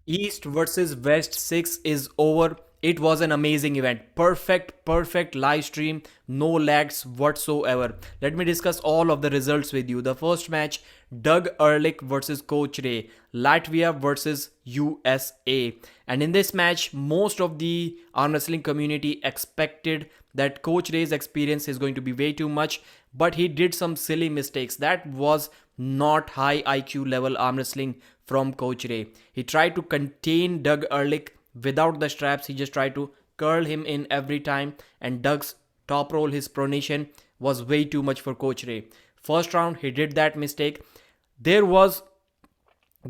East versus West 6 is over. It was an amazing event. Perfect live stream. No lags whatsoever. Let me discuss all of the results with you. The first match, Doug Ehrlich versus Coach Ray. Latvia versus USA. And in this match, most of the arm wrestling community expected that Coach Ray's experience is going to be way too much, but he did some silly mistakes. That was not high IQ level arm wrestling from Coach Ray. He tried to contain Doug Ehrlich without the straps. He just tried to curl him in every time, and Doug's top roll, his pronation, was way too much for Coach Ray. First round, he did that mistake. There was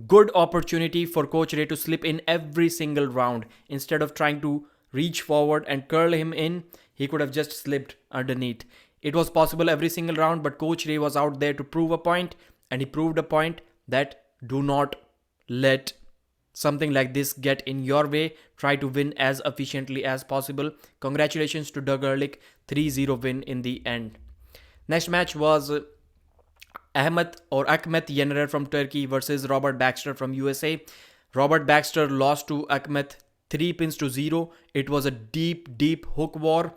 good opportunity for Coach Ray to slip in every single round. Instead of trying to reach forward and curl him in, he could have just slipped underneath. It was possible every single round, but Coach Ray was out there to prove a point, and he proved a point that do not let something like this get in your way. Try to win as efficiently as possible. Congratulations to Doug Ehrlich, 3-0 win in the end. Next match was Ahmet Yener from Turkey versus Robert Baxter from USA. Robert Baxter lost to Ahmet 3 pins to 0. It was a deep hook war.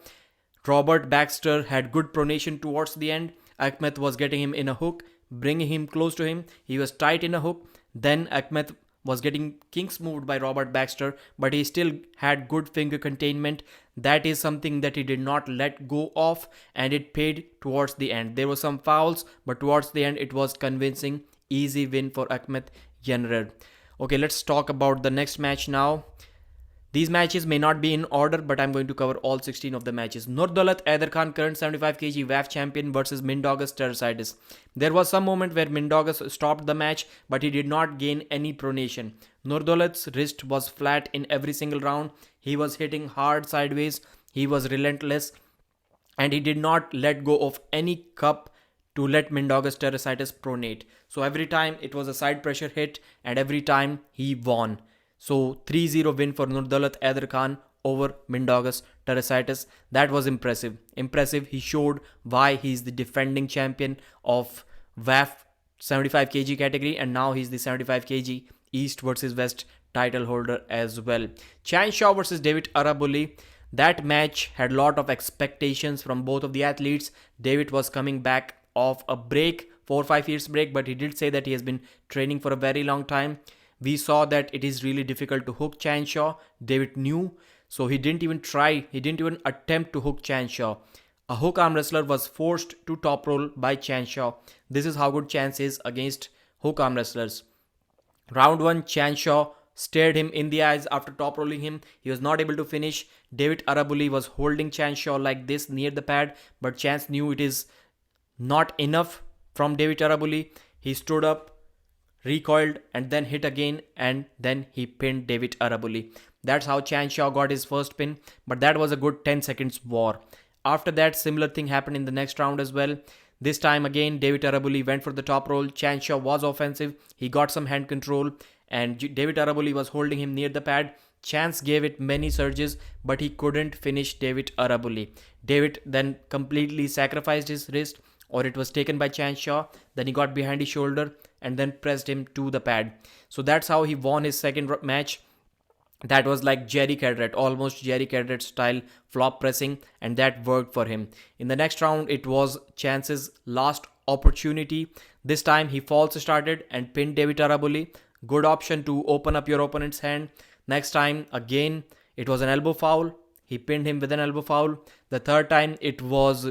Robert Baxter had good pronation towards the end. Ahmet was getting him in a hook, bringing him close to him. He was tight in a hook. Then Ahmet was getting kings moved by Robert Baxter, but he still had good finger containment. That is something that he did not let go of, and it paid towards the end. There were some fouls, but towards the end it was convincing. Easy win for Ahmet Yener. Okay, let's talk about the next match now. These matches may not be in order, but I'm going to cover all 16 of the matches. Nurdalat Aidarkhan, current 75 kg WAF champion versus Mindaugas Teresitis. There was some moment where Mindaugas stopped the match, but he did not gain any pronation. Nurdalat's wrist was flat in every single round. He was hitting hard sideways. He was relentless, and he did not let go of any cup to let Mindaugas Teresitis pronate. So every time it was a side pressure hit, and every time he won. So 3-0 win for Nurdalat Aidarkhan over Mindaugas Teresitis. That was impressive. He showed why he's the defending champion of WAF 75 kg category, and now he's the 75 kg East versus West title holder as well. Chan Shaw versus David Arabuli. That match had a lot of expectations from both of the athletes. David was coming back off a break, 4 or 5 years break, but he did say that he has been training for a very long time. We saw that it is really difficult to hook Chan Shaw. David knew, so he didn't even try. He didn't even attempt to hook Chan Shaw. A hook arm wrestler was forced to top roll by Chan Shaw. This is how good Chan is against hook arm wrestlers. Round 1, Chan Shaw stared him in the eyes after top rolling him. He was not able to finish. David Arabuli was holding Chan Shaw like this near the pad, but Chan knew it is not enough from David Arabuli. He stood up, recoiled, and then hit again, and then he pinned David Arabuli. That's how Chan Shaw got his first pin, but that was a good 10 seconds war. After that, similar thing happened in the next round as well. This time again, David Arabuli went for the top roll. Chan Shaw was offensive. He got some hand control, and David Arabuli was holding him near the pad. Chance gave it many surges, but he couldn't finish David Arabuli. David then completely sacrificed his wrist, or it was taken by Chan Shaw. Then he got behind his shoulder and then pressed him to the pad. So that's how he won his second match. That was like Jerry Cadret, almost Jerry Cadret style flop pressing, and that worked for him. In the next round, it was Chance's last opportunity. This time he false started and pinned David Arabuli. Good option to open up your opponent's hand. Next time, again, it was an elbow foul. He pinned him with an elbow foul. The third time, it was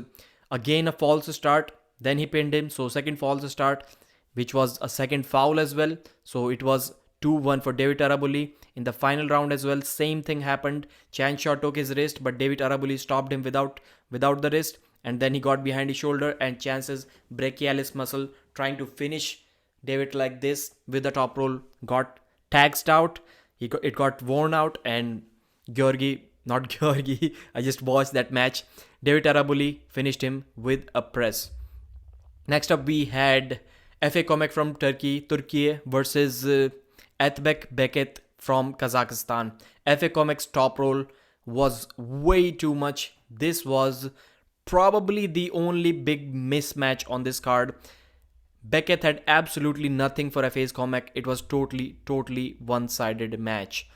again a false start. Then he pinned him. So second false start, which was a second foul as well. So it was 2-1 for David Arabuli. In the final round as well, same thing happened. Chan Shaw took his wrist, but David Arabuli stopped him without the wrist. And then he got behind his shoulder, and Chance's brachialis muscle trying to finish David like this with the top roll got taxed out. It got worn out, and not Georgi, I just watched that match. David Arabuli finished him with a press. Next up, we had FA Komek from Turkey versus Atbek Beket from Kazakhstan. FA Komek's top roll was way too much. This was probably the only big mismatch on this card. Beckett had absolutely nothing for FA's comeback. It was totally one-sided match.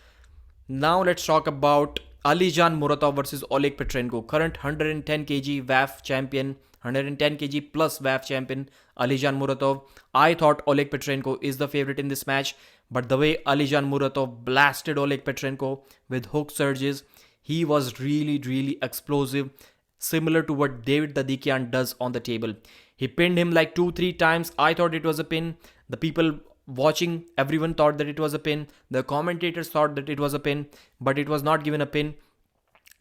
Now let's talk about Alijan Muratov versus Oleg Petrenko. Current 110 kg WAF champion, 110 kg plus WAF champion Alijan Muratov. I thought Oleg Petrenko is the favorite in this match, but the way Alijan Muratov blasted Oleg Petrenko with hook surges, he was really explosive, similar to what David Dadikian does on the table. He pinned him like 2-3 times. I thought it was a pin. The people watching, everyone thought that it was a pin. The commentators thought that it was a pin, but it was not given a pin.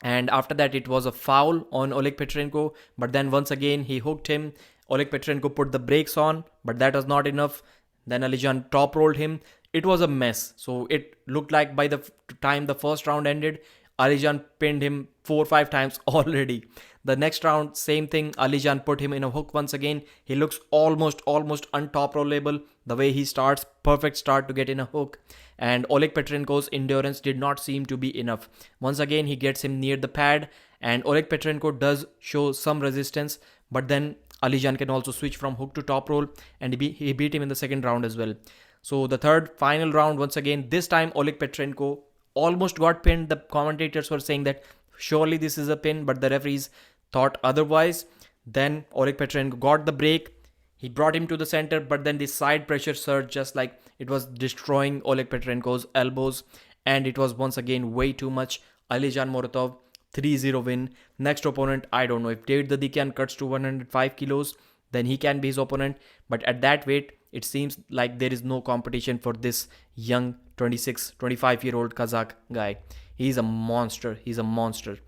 And after that, it was a foul on Oleg Petrenko. But then once again, he hooked him. Oleg Petrenko put the brakes on, but that was not enough. Then Alijan top rolled him. It was a mess. So it looked like by the time the first round ended, Alijan pinned him 4-5 times already. The next round, same thing. Alijan put him in a hook once again. He looks almost untop rollable. The way he starts, perfect start to get in a hook. And Oleg Petrenko's endurance did not seem to be enough. Once again, he gets him near the pad. And Oleg Petrenko does show some resistance. But then Alijan can also switch from hook to top roll. And he beat him in the second round as well. So the third, final round, once again, this time Oleg Petrenko almost got pinned. The commentators were saying that surely this is a pin, but the referees thought otherwise. Then Oleg Petrenko got the break. He brought him to the center, but then the side pressure surged just like it was destroying Oleg Petrenko's elbows. And it was once again way too much. Alijan Muratov 3-0 win. Next opponent, I don't know. If David Dadikian cuts to 105 kilos, then he can be his opponent. But at that weight, it seems like there is no competition for this young 25-year-old Kazakh guy. He's a monster. He's a monster.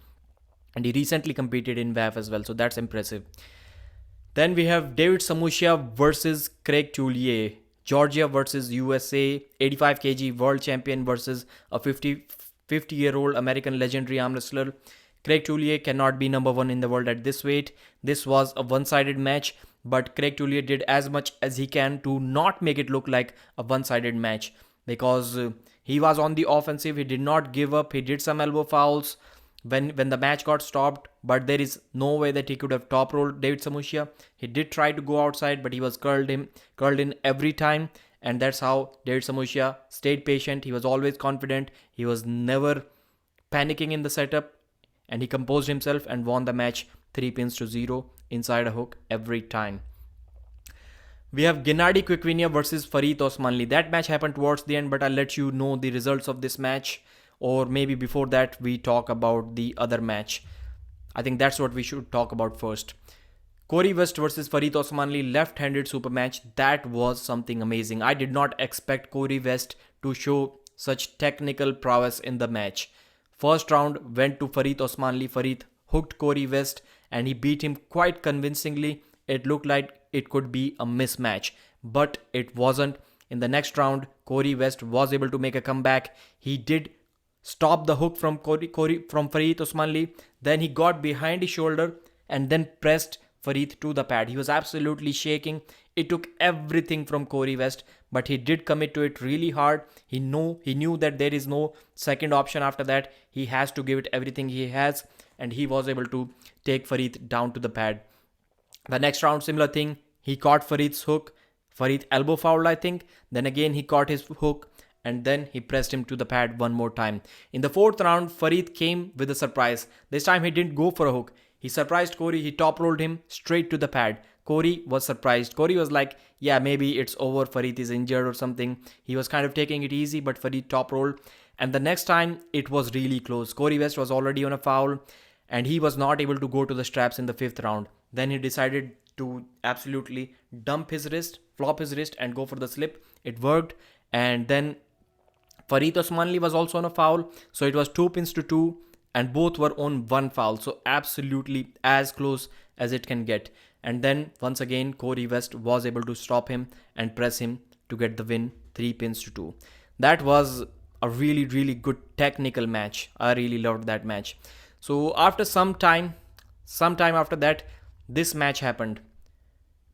And he recently competed in WAF as well. So that's impressive. Then we have David Samushia versus Craig Tullier. Georgia versus USA. 85 kg world champion versus a 50-year-old American legendary arm wrestler. Craig Tullier cannot be number one in the world at this weight. This was a one-sided match, but Craig Tullier did as much as he can to not make it look like a one-sided match, because he was on the offensive. He did not give up. He did some elbow fouls when the match got stopped, but there is no way that he could have top rolled David Samushia. He did try to go outside, but he was curled in every time, and that's how David Samushia stayed patient. He was always confident. He was never panicking in the setup, and he composed himself and won the match 3-0 inside a hook every time. We have Gennady Quickvinia versus Farid Osmanli. That match happened towards the end, but I'll let you know the results of this match. Or maybe before that, we talk about the other match. I think that's what we should talk about first. Corey West versus Farid Osmanli, left-handed super match. That was something amazing. I did not expect Corey West to show such technical prowess in the match. First round went to Farid Osmanli. Farid hooked Corey West and he beat him quite convincingly. It looked like it could be a mismatch, but it wasn't. In the next round, Corey West was able to make a comeback. He did stop the hook from Farid Osmanli. Then he got behind his shoulder and then pressed Farid to the pad. He was absolutely shaking. It took everything from Corey West, but he did commit to it really hard. He knew that there is no second option after that. He has to give it everything he has, and he was able to take Farid down to the pad. The next round, similar thing. He caught Farid's hook. Farid elbow fouled, I think. Then again, he caught his hook, and then he pressed him to the pad one more time. In the fourth round, Farid came with a surprise. This time he didn't go for a hook. He surprised Corey. He top rolled him straight to the pad. Corey was surprised. Corey was like, yeah, maybe it's over. Farid is injured or something. He was kind of taking it easy, but Farid top rolled. And the next time, it was really close. Corey West was already on a foul, and he was not able to go to the straps in the fifth round. Then he decided to absolutely dump his wrist, flop his wrist, and go for the slip. It worked. And then Farid Osmanli was also on a foul. So it was 2-2, and both were on one foul. So absolutely as close as it can get. And then once again, Corey West was able to stop him and press him to get the win, 3-2. That was a really good technical match. I really loved that match. So after some time after that, this match happened.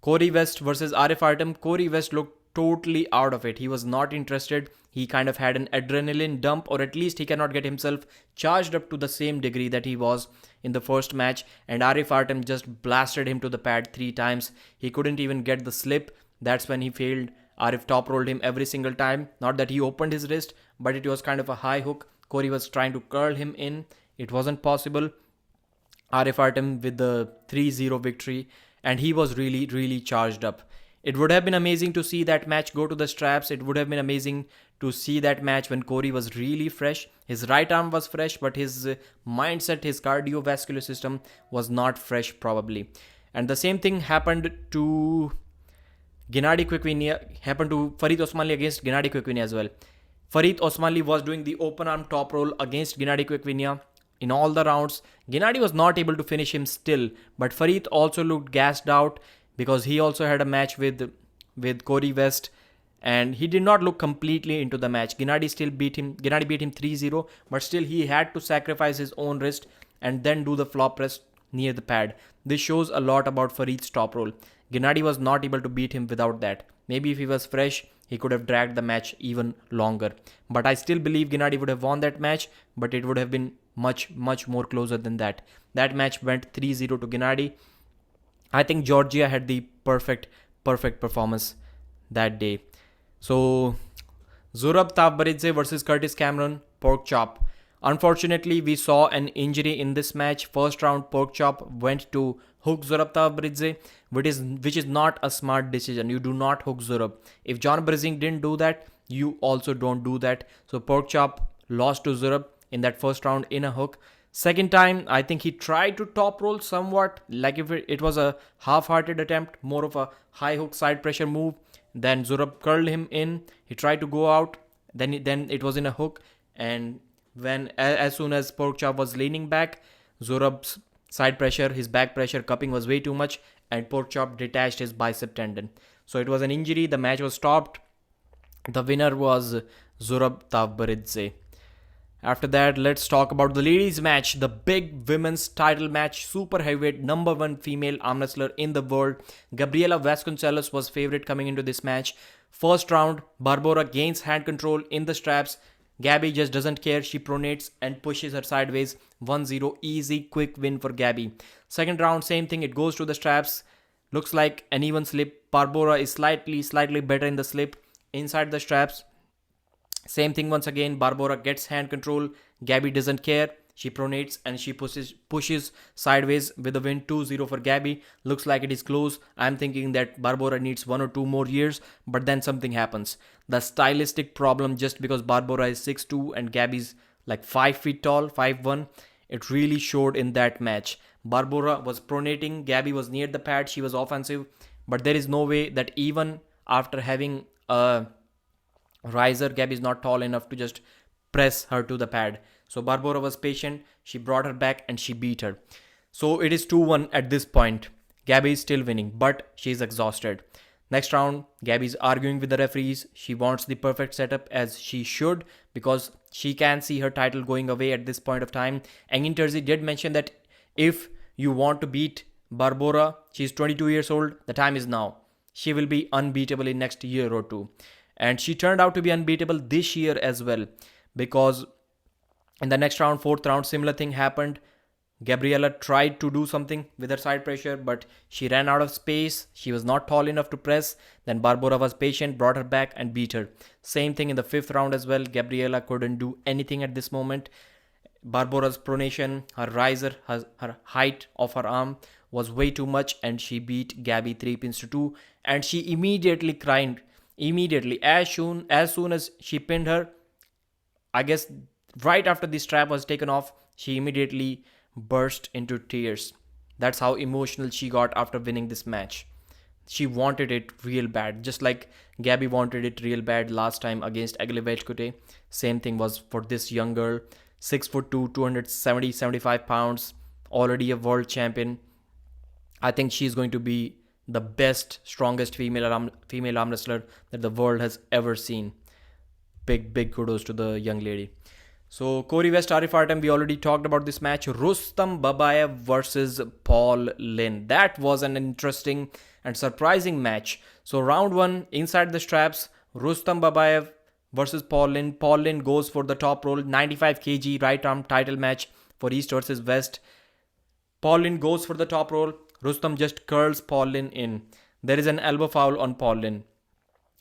Corey West versus Arif Artem. Corey West looked totally out of it. He was not interested. He kind of had an adrenaline dump, or at least he cannot get himself charged up to the same degree that he was in the first match. And Arif Artem just blasted him to the pad 3 times. He couldn't even get the slip. That's when he failed. Arif top rolled him every single time. Not that he opened his wrist, but it was kind of a high hook. Corey was trying to curl him in. It wasn't possible. Arif Artem with the 3-0 victory, and he was really, really charged up. It would have been amazing to see that match go to the straps. It would have been amazing to see that match when Corey was really fresh. His right arm was fresh, but his mindset, his cardiovascular system was not fresh probably. And the same thing happened to Gennady Quickvinia, happened to Farid Osmanli against Gennady Quickvinia as well. Farid Osmanli was doing the open arm top roll against Gennady Quickvinia in all the rounds. Gennady was not able to finish him still, but Farid also looked gassed out because he also had a match with Corey West, and he did not look completely into the match. Gennady still beat him. Gennady beat him 3-0, but still he had to sacrifice his own wrist and then do the flop press near the pad. This shows a lot about Farid's top roll. Gennady was not able to beat him without that. Maybe if he was fresh, he could have dragged the match even longer. But I still believe Gennady would have won that match, but it would have been much, much more closer than that. That match went 3-0 to Gennady. I think Georgia had the perfect performance that day. So, Zurab Tavbaridze versus Curtis Cameron, pork chop. Unfortunately, we saw an injury in this match. First round pork chop went to hook Zurab Tavbaridze, which is not a smart decision. You do not hook Zurab. If John Brissing didn't do that, you also don't do that. So pork chop lost to Zurab in that first round in a hook. Second time, I think he tried to top roll somewhat, like if it was a half-hearted attempt, more of a high hook side pressure move. Then Zurab curled him in. He tried to go out. Then it was in a hook. And when as soon as pork chop was leaning back, Zurab's side pressure, his back pressure cupping was way too much, and pork chop detached his bicep tendon. So it was an injury. The match was stopped. The winner was Zurab Tavbaridze. After that, let's talk about the ladies match, the big women's title match. Super heavyweight #1 female arm wrestler in the world, Gabriela Vasconcelos was favorite coming into this match. First round, Barbora gains hand control in the straps. Gabby just doesn't care. She pronates and pushes her sideways. 1-0, easy, quick win for Gabby. Second round, same thing. It goes to the straps. Looks like an even slip. Barbora is slightly better in the slip. Inside the straps, same thing once again. Barbora gets hand control. Gabby doesn't care. She pronates and she pushes sideways with a win. 2-0 for Gabby. Looks like it is close. I'm thinking that Barbora needs 1 or 2 more years, but then something happens. The stylistic problem, just because Barbora is 6'2 and Gabby's like 5 feet tall, 5'1, it really showed in that match. Barbora was pronating. Gabby was near the pad. She was offensive, but there is no way that even after having a riser, Gabby is not tall enough to just press her to the pad. So Barbora was patient. She brought her back and she beat her. So it is 2-1 at this point. Gabby is still winning, but she is exhausted. Next round, Gabby is arguing with the referees. She wants the perfect setup, as she should, because she can see her title going away at this point of time. Engin Terzi did mention that if you want to beat Barbora, she's 22 years old, the time is now. She will be unbeatable in next year or two. And she turned out to be unbeatable this year as well, because in the next round, fourth round, similar thing happened. Gabriela tried to do something with her side pressure, but she ran out of space. She was not tall enough to press. Then Barbora was patient, brought her back and beat her. Same thing in the fifth round as well. Gabriela couldn't do anything at this moment. Barbora's pronation, her riser, her height of her arm was way too much, and she beat Gabby 3-2. And she immediately cried. Immediately, as soon as she pinned her, I guess right after the strap was taken off, she immediately burst into tears. That's how emotional she got after winning this match. She wanted it real bad, just like Gabby wanted it real bad last time against Agile Vechkute. Same thing was for this young girl, 6'2", 275 pounds, already a world champion. I think she's going to be the best, strongest female arm wrestler that the world has ever seen. Big kudos to the young lady. So Corey West, Arif Artem, we already talked about this match. Rustam Babayev versus Paul Lin. That was an interesting and surprising match. So round 1, inside the straps, Rustam Babayev versus Paul Lin. Paul Lin goes for the top roll, 95 kg right arm title match for East versus West. Paul Lin goes for the top roll. Rustam just curls Paul Lin in. there is an elbow foul on Paul Lin.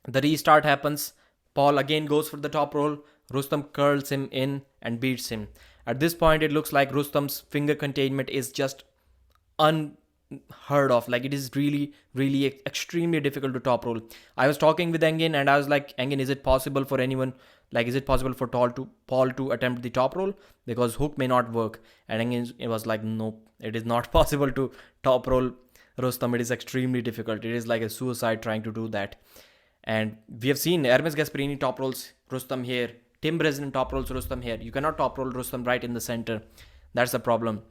The restart happens. Paul again goes for the top roll. Rustam curls him in and beats him. At this point, it looks like Rustam's finger containment is just unheard of. Like, it is really, really extremely difficult to top roll. I was talking with Engin and I was like, Engin, is it possible for anyone? Like, is it possible for Paul to attempt the top roll? Because hook may not work. And Engin, it was like, nope, it is not possible to top roll Rustam. It is extremely difficult. It is like a suicide trying to do that. And we have seen Hermes Gasparini top rolls Rustam here. Tim Bresnan top rolls Rustam here. You cannot top roll Rustam right in the center. That's the problem.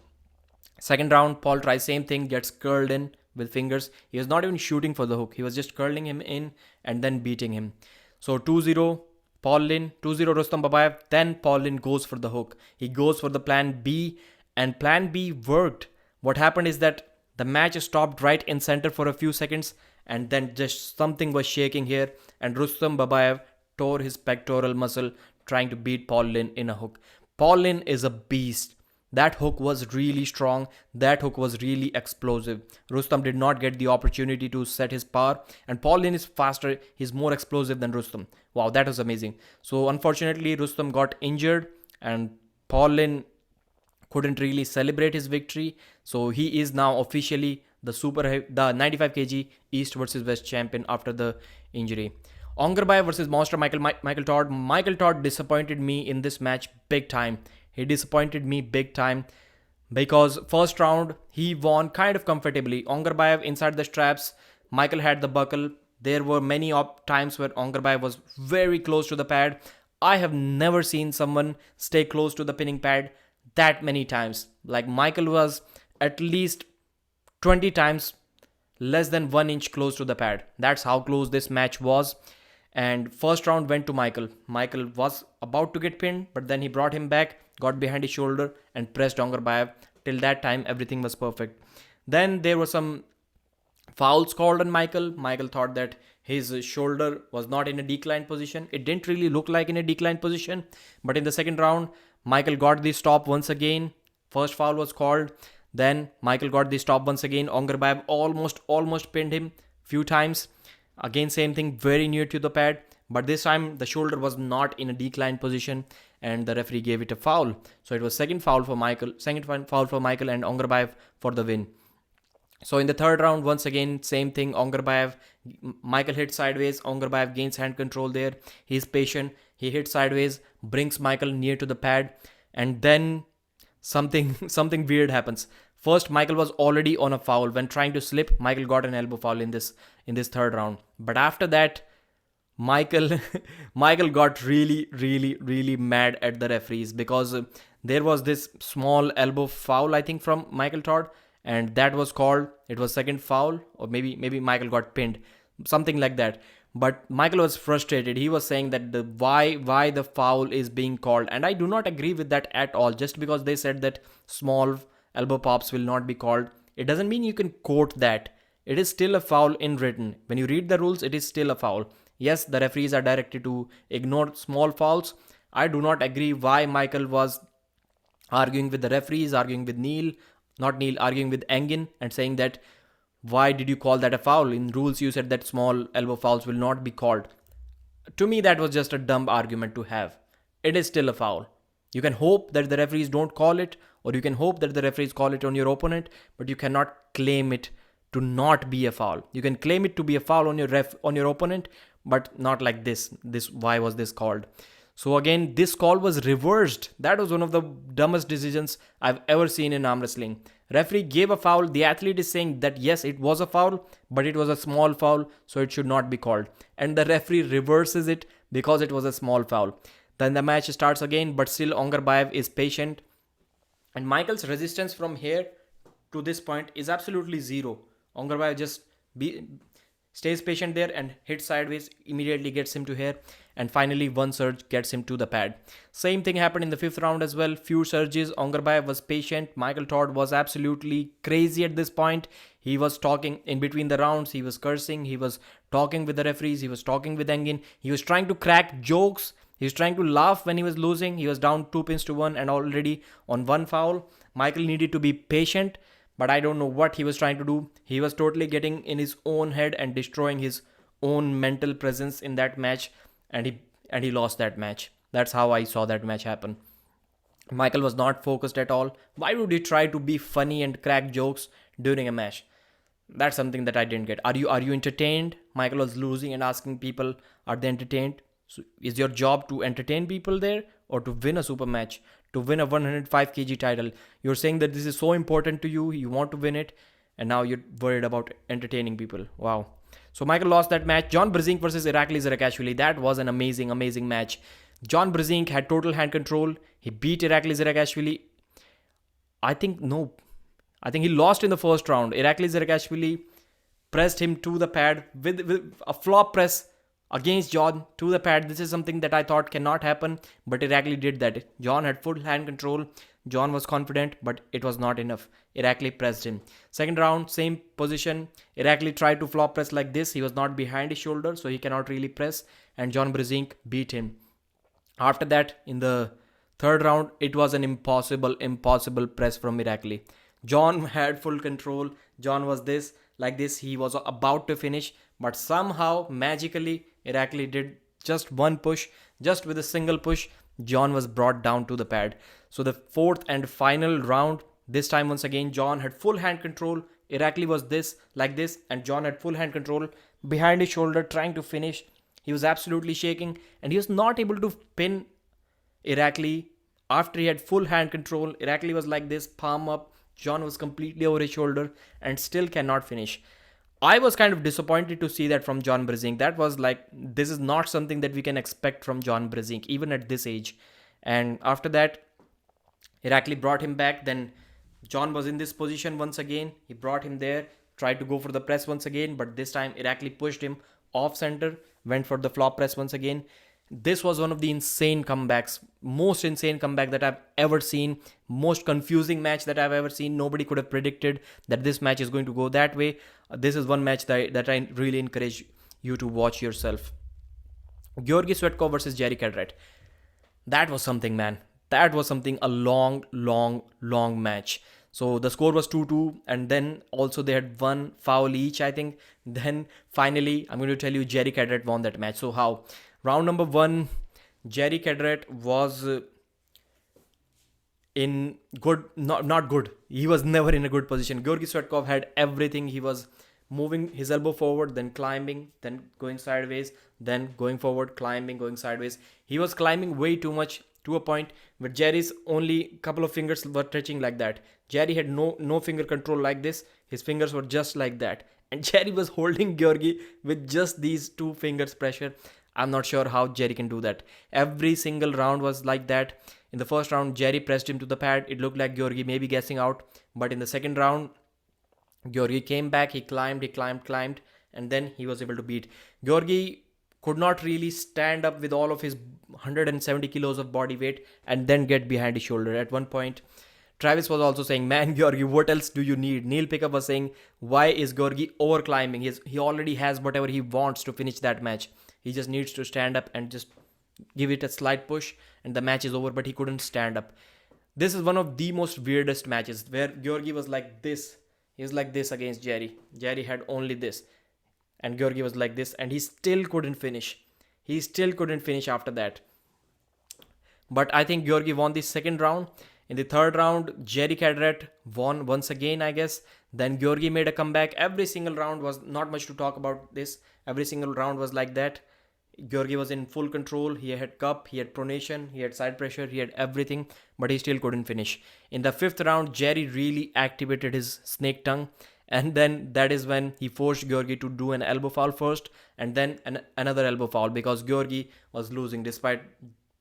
Second round, Paul tries same thing, gets curled in with fingers. He was not even shooting for the hook. He was just curling him in and then beating him. So 2-0 Paul Lin, 2-0 Rustam Babayev. Then Paul Lin goes for the hook. He goes for the plan B and plan B worked. What happened is that the match stopped right in center for a few seconds and then just something was shaking here and Rustam Babayev tore his pectoral muscle trying to beat Paul Lin in a hook. Paul Lin is a beast. That hook was really strong. That hook was really explosive. Rustam did not get the opportunity to set his power. And Paul Lin is faster. He's more explosive than Rustam. Wow, that was amazing. So unfortunately, Rustam got injured and Paul Lin couldn't really celebrate his victory. So he is now officially the 95 kg East versus West champion after the injury. Ongarbayev versus Monster Michael Todd. Michael Todd disappointed me in this match big time. He disappointed me big time because first round he won kind of comfortably. Ongarbayev inside the straps. Michael had the buckle. There were many times where Ongarbayev was very close to the pad. I have never seen someone stay close to the pinning pad that many times. Like Michael was at least 20 times less than 1 inch close to the pad. That's how close this match was. And first round went to Michael. Michael was about to get pinned, but then he brought him back, got behind his shoulder and pressed Ongarbayev. Till that time, everything was perfect. Then there were some fouls called on Michael. Michael thought that his shoulder was not in a declined position. It didn't really look like in a declined position. But in the second round, Michael got the stop once again. First foul was called. Then Michael got the stop once again. Ongarbayev almost pinned him few times. Again, same thing, very near to the pad. But this time, the shoulder was not in a declined position and the referee gave it a foul. So it was second foul for Michael and Ongarbayev for the win. So in the third round, once again, same thing. Michael hit sideways. Ongarbayev gains hand control there. He's patient. He hits sideways, brings Michael near to the pad. And then something weird happens. First, Michael was already on a foul. When trying to slip, Michael got an elbow foul in this third round. But after that, Michael got really mad at the referees because there was this small elbow foul, I think, from Michael Todd, and that was called. It was second foul, or maybe Michael got pinned, something like that. But Michael was frustrated. He was saying that why the foul is being called, and I do not agree with that at all. Just because they said that small elbow pops will not be called, it doesn't mean you can quote that. It is still a foul in written. When you read the rules, it is still a foul. Yes, the referees are directed to ignore small fouls. I do not agree why Michael was arguing with the referees, arguing with arguing with Engin and saying that why did you call that a foul? In rules, you said that small elbow fouls will not be called. To me, that was just a dumb argument to have. It is still a foul. You can hope that the referees don't call it, or you can hope that the referees call it on your opponent, but you cannot claim it to not be a foul. You can claim it to be a foul on your opponent, but not like this. Why was this called? So again, this call was reversed. That was one of the dumbest decisions I've ever seen in arm wrestling. Referee gave a foul. The athlete is saying that yes, it was a foul, but it was a small foul, so it should not be called. And the referee reverses it because it was a small foul. Then the match starts again, but still Ongarbayev is patient. And Michael's resistance from here to this point is absolutely zero. Ongarbayev just stays patient there and hits sideways, immediately gets him to here, and finally one surge gets him to the pad. Same thing happened in the fifth round as well. Few surges. Ongarbayev was patient. Michael Todd was absolutely crazy at this point. He was talking in between the rounds. He was cursing. He was talking with the referees. He was talking with Engin. He was trying to crack jokes. He was trying to laugh when he was losing. He was down 2 pins to 1 and already on one foul. Michael needed to be patient. but I don't know what he was trying to do. He was totally getting in his own head and destroying his own mental presence in that match, and he lost that match. That's how I saw that match happen. Michael was not focused at all. Why would you try to be funny and crack jokes during a match? That's something that I didn't get. Are you entertained? Michael was losing and asking people, are they entertained? So is your job to entertain people there or to win a super match, to win a 105 kg title? You're saying that this is so important to you, you want to win it, and now you're worried about entertaining people. Wow. So Michael lost that match. John Brzenk versus Irakli Zirakashvili. That was an amazing, amazing match. John Brzenk had total hand control. He beat Irakli Zirakashvili. I think no. I think he lost in the first round. Irakli Zirakashvili pressed him to the pad with a flop press against John to the pad. This is something that I thought cannot happen, but Irakli did that. John had full hand control. John was confident, but it was not enough. Irakli pressed him. Second round, same position. Irakli tried to flop press like this. He was not behind his shoulder, so he cannot really press. And John Brzenk beat him. After that, in the third round, it was an impossible press from Irakli. John had full control. John was this, like this. He was about to finish, but somehow, magically, Irakli did just one push. Just with a single push, John was brought down to the pad. So the fourth and final round, this time once again, John had full hand control. Irakli was this, like this, and John had full hand control behind his shoulder, trying to finish. He was absolutely shaking, and he was not able to pin Irakli after he had full hand control. Irakli was like this, palm up. John was completely over his shoulder and still cannot finish. I was kind of disappointed to see that from John Brzenk. That was like, this is not something that we can expect from John Brzenk, even at this age. And after that, Irakli brought him back. Then John was in this position once again. He brought him there, tried to go for the press once again, but this time Irakli pushed him off center, went for the flop press once again. This was one of the insane comebacks, most insane comeback that I've ever seen, most confusing match that I've ever seen. Nobody could have predicted that this match is going to go that way. This is one match that I really encourage you to watch yourself. Georgi Svetkov versus Jerry Cadret. That was something, man. That was something, a long match. So the score was 2-2, and then also they had one foul each, I think. Then finally, I'm going to tell you, Jerry Cadret won that match. So how? Round number 1, Jerry Cadret was in good, not good. He was never in a good position. Georgi Svetkov had everything. He was moving his elbow forward, then climbing, then going sideways, then going forward, climbing, going sideways. He was climbing way too much, to a point where Jerry's only couple of fingers were touching like that. Jerry had no finger control like this. His fingers were just like that. And Jerry was holding Georgi with just these 2 fingers pressure. I'm not sure how Jerry can do that. Every single round was like that. In the first round, Jerry pressed him to the pad. It looked like Georgi may be guessing out. But in the second round, Georgi came back. He climbed, and then he was able to beat. Georgi could not really stand up with all of his 170 kilos of body weight and then get behind his shoulder. At one point, Travis was also saying, man, Georgi, what else do you need? Neil Pickup was saying, why is Georgi over climbing? He already has whatever he wants to finish that match. He just needs to stand up and just give it a slight push and the match is over, but he couldn't stand up. This is one of the most weirdest matches where Georgi was like this. He was like this against Jerry. Jerry had only this. And Georgi was like this, and he still couldn't finish. He still couldn't finish after that. But I think Georgi won the second round. In the third round, Jerry Cadret won once again, I guess. Then Georgi made a comeback. Every single round was not much to talk about this. Every single round was like that. Georgi was in full control. He had cup, he had pronation, he had side pressure, he had everything, but he still couldn't finish. In the fifth round, Jerry really activated his snake tongue. And then that is when he forced Georgi to do an elbow foul first and then another elbow foul, because Georgi was losing. Despite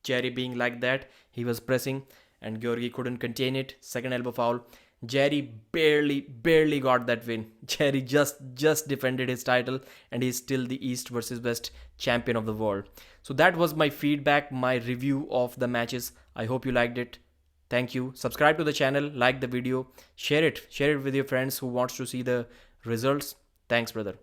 Jerry being like that, he was pressing and Georgi couldn't contain it. Second elbow foul. Jerry barely got that win. Jerry just defended his title and he's still the East versus West champion of the world. So that was my feedback, my review of the matches. I hope you liked it. Thank you. Subscribe to the channel, like the video, share it with your friends who wants to see the results. Thanks, brother.